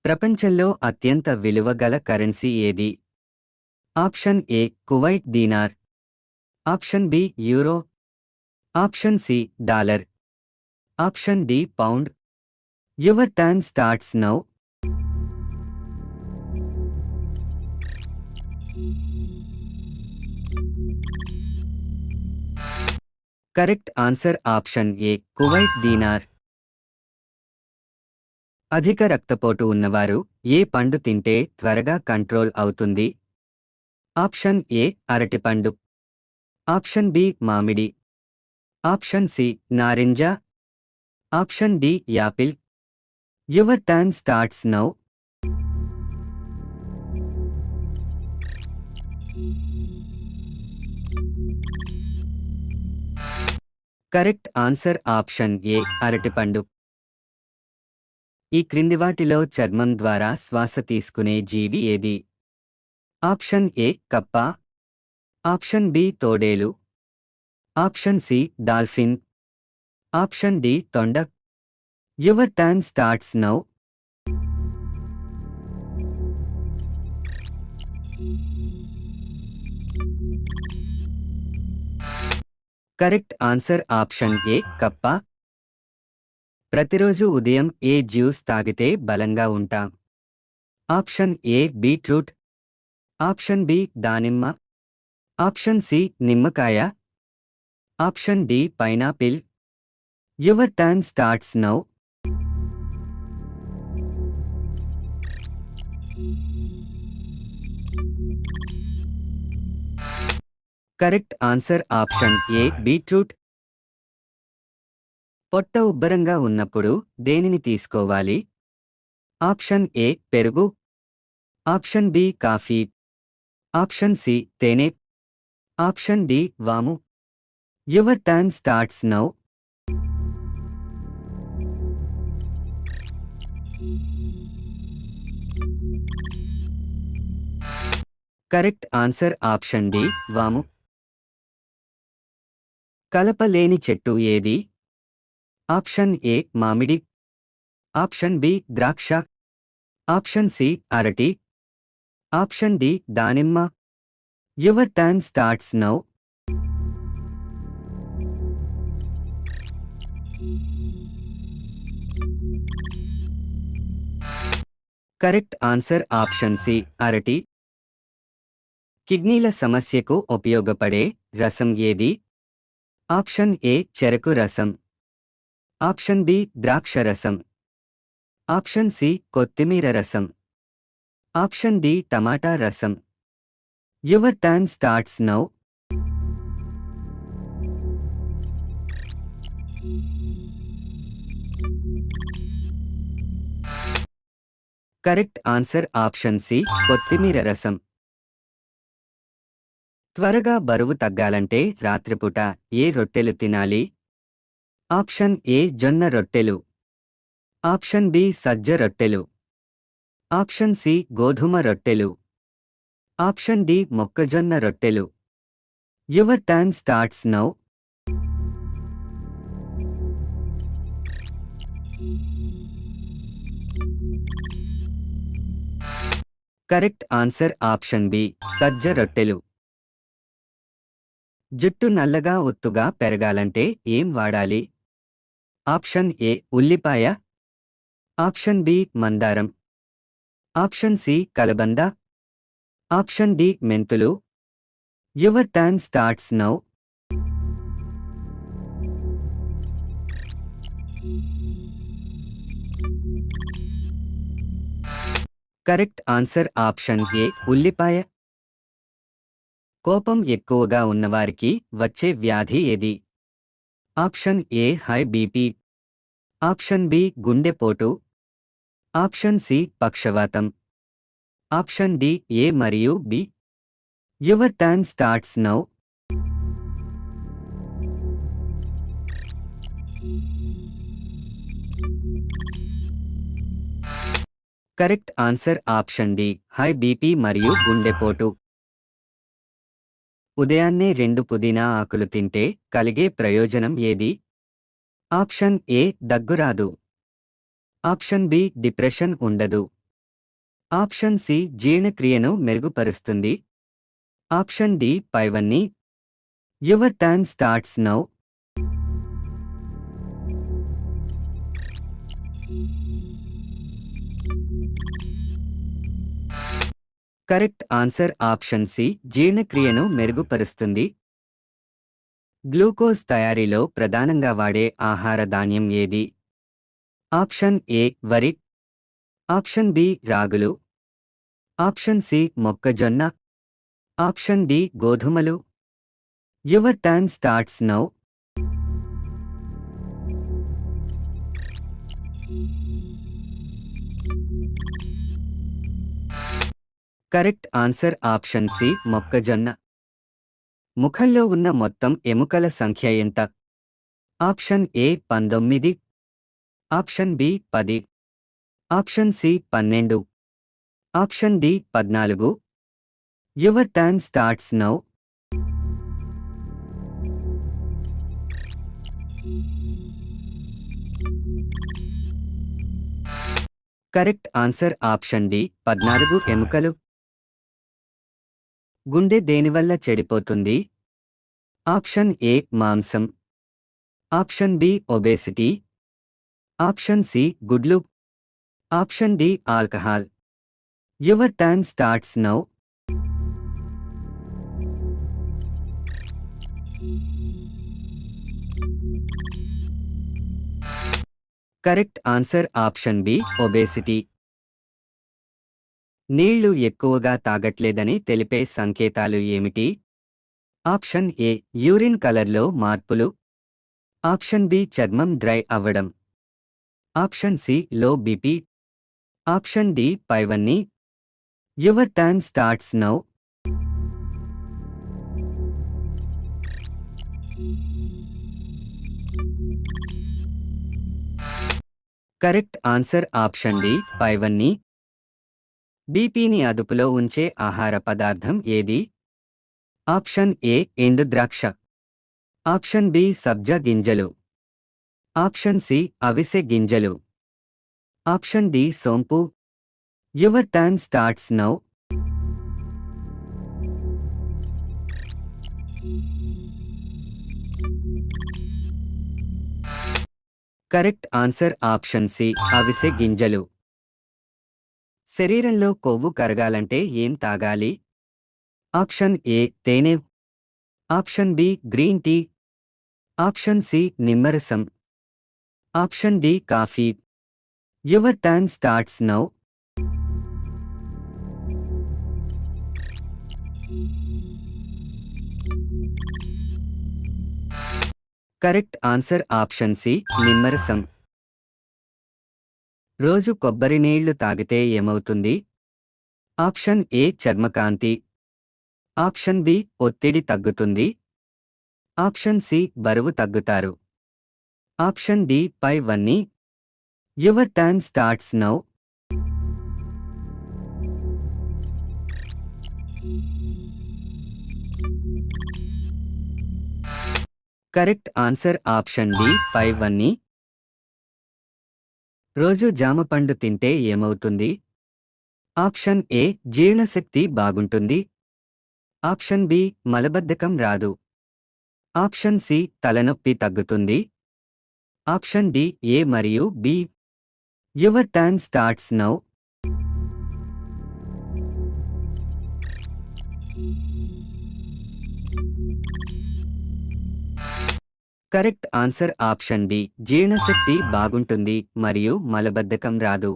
ప్రపంచంలో అత్యంత విలువ గల కరెన్సీ ఏది? Option A Kuwait dinar, option B euro, option C dollar, option D pound. Your time starts now. Correct answer option A Kuwait dinar. అధిక రక్తపోటు ఉన్నవారు ఏ పండు తింటే త్వరగా కంట్రోల్ అవుతుంది? ఆప్షన్ ఏ అరటిపండు, ఆప్షన్ బి మామిడి, ఆప్షన్ సి నారింజ, option D apple. Your time starts now. Correct answer option A అరటిపండు. ఈ క్రింది వాటిలో చర్మం ద్వారా శ్వాస తీసుకునే జీవి ఏది? ఆప్షన్ ఏ కప్ప, ఆప్షన్ బి తోడేలు, option C dolphin, option D తొండ. Your time starts now. Correct answer option A కప్ప. ప్రతిరోజు ఉదయం ఏ జ్యూస్ తాగితే బలంగా ఉంటాం? Option A beetroot, option B దానిమ్మ, ఆప్షన్ సి నిమ్మకాయ, option D pineapple. Your time starts now. Correct answer option A beetroot. పొట్ట ఉబ్బరంగా ఉన్నప్పుడు దేనిని తీసుకోవాలి? ఆప్షన్ ఏ పెరుగు, option B coffee, option C తేనె, ఆప్షన్ డి వాము. Your time starts now. Correct answer option D వాము. కలపలేని చెట్టు ఏది? ఆప్షన్ ఏ మామిడి, ఆప్షన్ బి ద్రాక్ష, ఆప్షన్ సి అరటి, ఆప్షన్ డి దానిమ్మ. Your time starts now. Correct answer option C అరటి. కిడ్నీల సమస్యకు ఉపయోగపడే రసం ఏది? ఆప్షన్ ఏ చెరకు రసం, ఆప్షన్ బి ద్రాక్ష రసం, ఆప్షన్ సి కొత్తిమీర రసం, ఆప్షన్ డి టమాటా రసం. Your time starts now. Correct answer option C కొత్తిమీర రసం. త్వరగా బరువు తగ్గాలంటే రాత్రిపూట ఏ రొట్టెలు తినాలి? ఆప్షన్ ఏ జొన్న రొట్టెలు, ఆప్షన్ బి సజ్జ రొట్టెలు, ఆప్షన్ సి గోధుమ రొట్టెలు, ఆప్షన్ డి మొక్కజొన్న రొట్టెలు. Your time starts now. Correct answer option B సజ్జ రొట్టెలు. జుట్టు నల్లగా ఒత్తుగా పెరగాలంటే ఏం వాడాలి? ఆప్షన్ ఏ ఉల్లిపాయ, ఆప్షన్ బి మందారం, ఆప్షన్ సి కలబంద, ఆప్షన్ డి మెంతులు. Your time starts now. Correct answer option A ఉల్లిపాయ. కోపం ఎక్కువగా ఉన్నవారికి వచ్చే వ్యాధి ఏది? Option A high BP, option B గుండెపోటు, ఆప్షన్ సి పక్షవాతం, ఆప్షన్ డి ఏ మరియు B. Your time starts now. Correct answer option D high BP మరియు గుండెపోటు. ఉదయాన్నే 2 పుదీనా ఆకులు తింటే కలిగే ప్రయోజనం ఏది? ఆప్షన్ ఏ దగ్గురాదు, ఆప్షన్ బి డిప్రెషన్ ఉండదు, ఆప్షన్ సి జీర్ణక్రియను మెరుగుపరుస్తుంది. ఆప్షన్ డి పైవన్నీ. Your time starts now. Correct answer option C జీర్ణక్రియను మెరుగుపరుస్తుంది. గ్లూకోజ్ తయారీలో ప్రధానంగా వాడే ఆహార ధాన్యం ఏది? ఆప్షన్ ఏ వరి. ఆప్షన్ బి రాగులు. ఆప్షన్ సి మొక్కజొన్న. ఆప్షన్ డి గోధుమలు. Your time starts now. Correct answer option C మొక్కజొన్న. ముఖంలో ఉన్న మొత్తం ఎముకల సంఖ్య ఎంత? Option A 19. Option B 10. Option C 12. Option D 14. Your time starts now. Correct answer option D 14 ఎముకలు. గుండె దేనివల్ల చెడిపోతుంది? ఆప్షన్ ఏ మాంసం. Option B obesity. Option C గుడ్లు. Option D alcohol. Your time starts now. Correct answer option B obesity. నీళ్లు ఎక్కువగా తాగట్లేదని తెలిపే సంకేతాలు ఏమిటి? ఆప్షన్ ఏ యూరిన్ కలర్లో మార్పులు. ఆప్షన్ బి చర్మం డ్రై అవ్వడం. Option C low BP. Option D పైవన్నీ. Your time starts now. Correct answer option D పైవన్నీ. బీపీని అదుపులో ఉంచే ఆహార పదార్థం ఏది? ఆప్షన్ ఏ ఎండు ద్రాక్ష. ఆప్షన్ బి సబ్జా గింజలు. ఆప్షన్ సి అవిసె గింజలు. ఆప్షన్ డి సోంపు. Your time starts now. Correct answer option C అవిసె గింజలు. శరీరంలో కొవ్వు కరగాలంటే ఏం తాగాలి? ఆప్షన్ ఏ తేనె. Option B green tea. Option C నిమ్మరసం. Option D coffee. Your time starts now. Correct answer option C నిమ్మరసం. రోజు కొబ్బరి నీళ్లు తాగితే ఏమవుతుంది? ఆప్షన్ ఏ చర్మకాంతి. ఆప్షన్ బి ఒత్తిడి తగ్గుతుంది. ఆప్షన్ సి బరువు తగ్గుతారు. ఆప్షన్ డి పైవన్నీ. Your time starts now. Correct answer option D పైవన్నీ. రోజు జామపండు తింటే ఏమవుతుంది? ఆప్షన్ ఏ జీర్ణశక్తి బాగుంటుంది. ఆప్షన్ బి మలబద్ధకం రాదు. ఆప్షన్ సి తలనొప్పి తగ్గుతుంది. ఆప్షన్ డి ఏ మరియు B. Your time starts now. Correct answer option D జీర్ణశక్తి బాగుంటుంది మరియు మలబద్ధకం రాదు.